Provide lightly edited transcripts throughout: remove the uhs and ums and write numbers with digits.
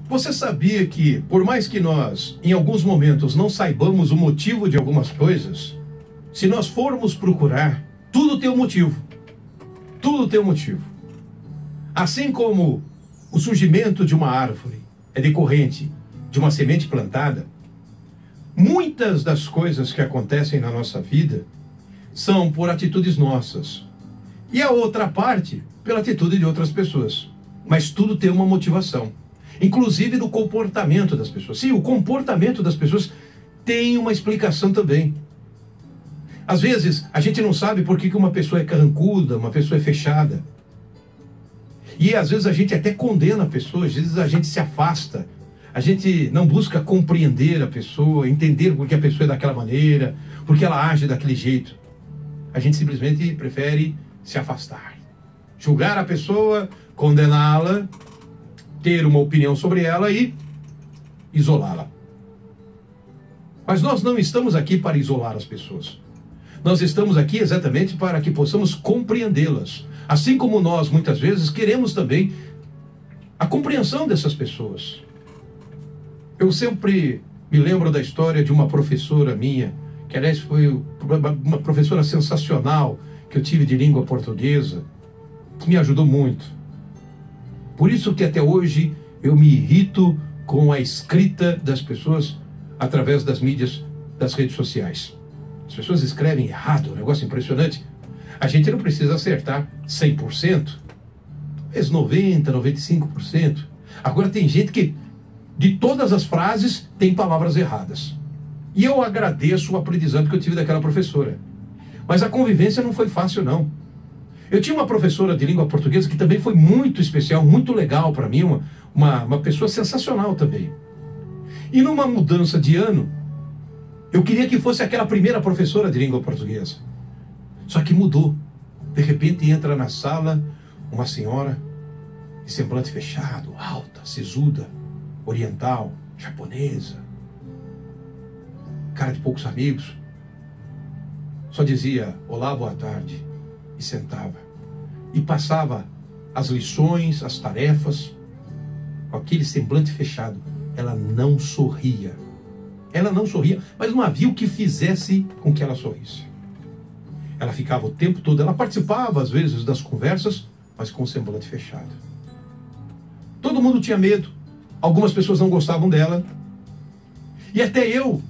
Você sabia que, por mais que nós, em alguns momentos, não saibamos o motivo de algumas coisas, se nós formos procurar, tudo tem um motivo. Tudo tem um motivo. Assim como o surgimento de uma árvore é decorrente de uma semente plantada, muitas das coisas que acontecem na nossa vida são por atitudes nossas. E a outra parte, pela atitude de outras pessoas. Mas tudo tem uma motivação. Inclusive do comportamento das pessoas. Sim, o comportamento das pessoas tem uma explicação também. Às vezes, a gente não sabe por que uma pessoa é carrancuda, uma pessoa é fechada. E às vezes a gente até condena a pessoa, às vezes a gente se afasta. A gente não busca compreender a pessoa, entender por que a pessoa é daquela maneira, por que ela age daquele jeito. A gente simplesmente prefere se afastar. Julgar a pessoa, condená-la, ter uma opinião sobre ela e isolá-la. Mas nós não estamos aqui para isolar as pessoas. Nós estamos aqui exatamente para que possamos compreendê-las. Assim como nós, muitas vezes, queremos também a compreensão dessas pessoas. Eu sempre me lembro da história de uma professora minha, que aliás foi uma professora sensacional que eu tive de língua portuguesa, que me ajudou muito. Por isso que até hoje eu me irrito com a escrita das pessoas através das mídias, das redes sociais. As pessoas escrevem errado, um negócio impressionante. A gente não precisa acertar 100%, talvez 90%, 95%. Agora tem gente que, de todas as frases, tem palavras erradas. E eu agradeço o aprendizado que eu tive daquela professora. Mas a convivência não foi fácil, não. Eu tinha uma professora de língua portuguesa que também foi muito especial, muito legal para mim, uma pessoa sensacional também. E numa mudança de ano, eu queria que fosse aquela primeira professora de língua portuguesa. Só que mudou. De repente entra na sala uma senhora de semblante fechado, alta, sisuda, oriental, japonesa, cara de poucos amigos. Só dizia olá, boa tarde e sentava. E passava as lições, as tarefas, com aquele semblante fechado. Ela não sorria. Ela não sorria, mas não havia o que fizesse com que ela sorrisse. Ela ficava o tempo todo, ela participava às vezes das conversas, mas com o semblante fechado. Todo mundo tinha medo. Algumas pessoas não gostavam dela. E até eu,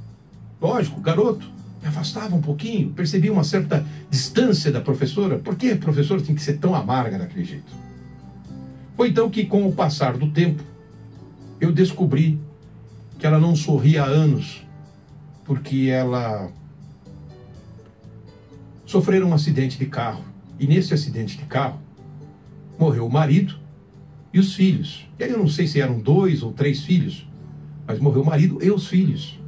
lógico, garoto, me afastava um pouquinho, percebia uma certa distância da professora. Por que a professora tinha que ser tão amarga daquele jeito? Foi então que, com o passar do tempo, eu descobri que ela não sorria há anos, porque ela sofreu um acidente de carro. E nesse acidente de carro, morreu o marido e os filhos. E aí eu não sei se eram 2 ou 3 filhos, mas morreu o marido e os filhos.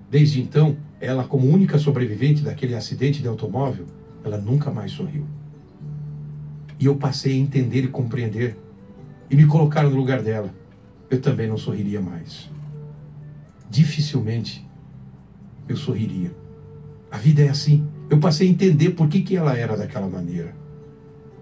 Desde então, ela, como única sobrevivente daquele acidente de automóvel, ela nunca mais sorriu. E eu passei a entender e compreender, e me colocar no lugar dela. Eu também não sorriria mais. Dificilmente eu sorriria. A vida é assim. Eu passei a entender por que ela era daquela maneira.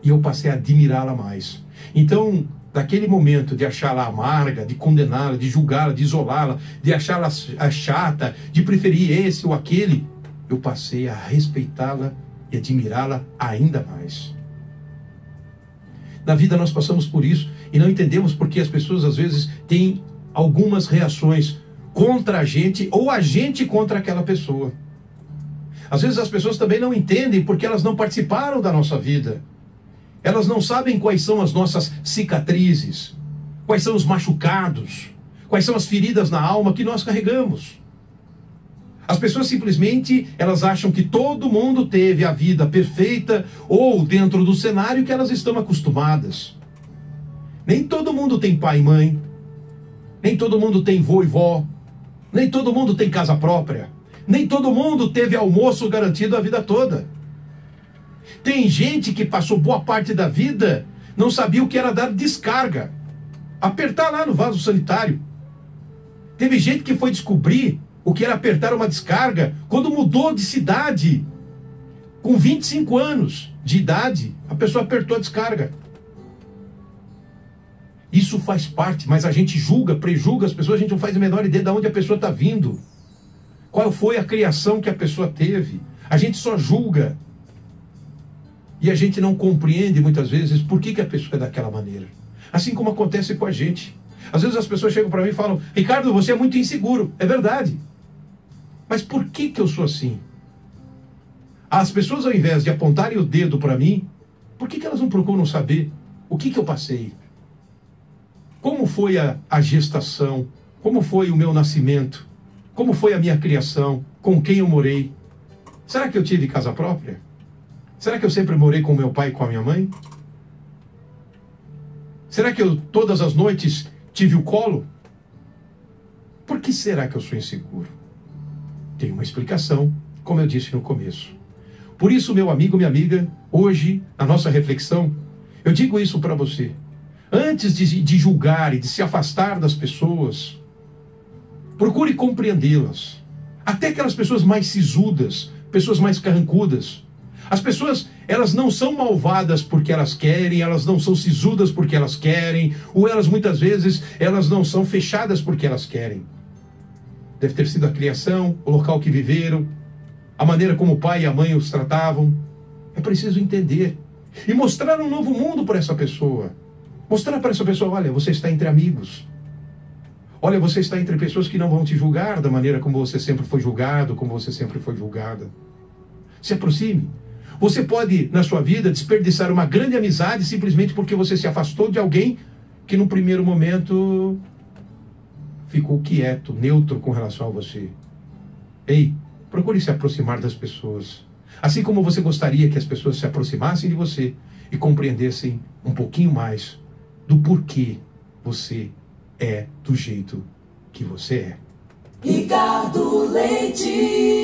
E eu passei a admirá-la mais. Então, daquele momento de achá-la amarga, de condená-la, de julgá-la, de isolá-la, de achá-la chata, de preferir esse ou aquele, eu passei a respeitá-la e admirá-la ainda mais. Na vida nós passamos por isso e não entendemos porque as pessoas às vezes têm algumas reações contra a gente ou a gente contra aquela pessoa. Às vezes as pessoas também não entendem porque elas não participaram da nossa vida. Elas não sabem quais são as nossas cicatrizes, quais são os machucados, quais são as feridas na alma que nós carregamos. As pessoas simplesmente, elas acham que todo mundo teve a vida perfeita ou dentro do cenário que elas estão acostumadas. Nem todo mundo tem pai e mãe, nem todo mundo tem vô e vó, nem todo mundo tem casa própria, nem todo mundo teve almoço garantido a vida toda. Tem gente que passou boa parte da vida, não sabia o que era dar descarga, apertar lá no vaso sanitário. Teve gente que foi descobrir o que era apertar uma descarga quando mudou de cidade. Com 25 anos de idade, a pessoa apertou a descarga. Isso faz parte, mas a gente julga, prejulga as pessoas, a gente não faz a menor ideia de onde a pessoa está vindo. Qual foi a criação que a pessoa teve? A gente só julga. E a gente não compreende muitas vezes por que a pessoa é daquela maneira. Assim como acontece com a gente. Às vezes as pessoas chegam para mim e falam: Ricardo, você é muito inseguro. É verdade. Mas por que eu sou assim? As pessoas, ao invés de apontarem o dedo para mim, por que elas não procuram saber o que eu passei? Como foi a gestação? Como foi o meu nascimento? Como foi a minha criação? Com quem eu morei? Será que eu tive casa própria? Será que eu sempre morei com meu pai e com a minha mãe? Será que eu todas as noites tive o colo? Por que será que eu sou inseguro? Tem uma explicação, como eu disse no começo. Por isso, meu amigo, minha amiga, hoje, na nossa reflexão, eu digo isso para você. Antes de julgar e de se afastar das pessoas, procure compreendê-las. Até aquelas pessoas mais sisudas, pessoas mais carrancudas. As pessoas, elas não são malvadas porque elas querem, elas não são sisudas porque elas querem, ou elas muitas vezes, elas não são fechadas porque elas querem. Deve ter sido a criação, o local que viveram, a maneira como o pai e a mãe os tratavam. É preciso entender e mostrar um novo mundo para essa pessoa. Mostrar para essa pessoa: olha, você está entre amigos. Olha, você está entre pessoas que não vão te julgar da maneira como você sempre foi julgado, como você sempre foi julgada. Se aproxime. Você pode, na sua vida, desperdiçar uma grande amizade simplesmente porque você se afastou de alguém que, no primeiro momento, ficou quieto, neutro com relação a você. Ei, procure se aproximar das pessoas. Assim como você gostaria que as pessoas se aproximassem de você e compreendessem um pouquinho mais do porquê você é do jeito que você é. Ricardo Leite.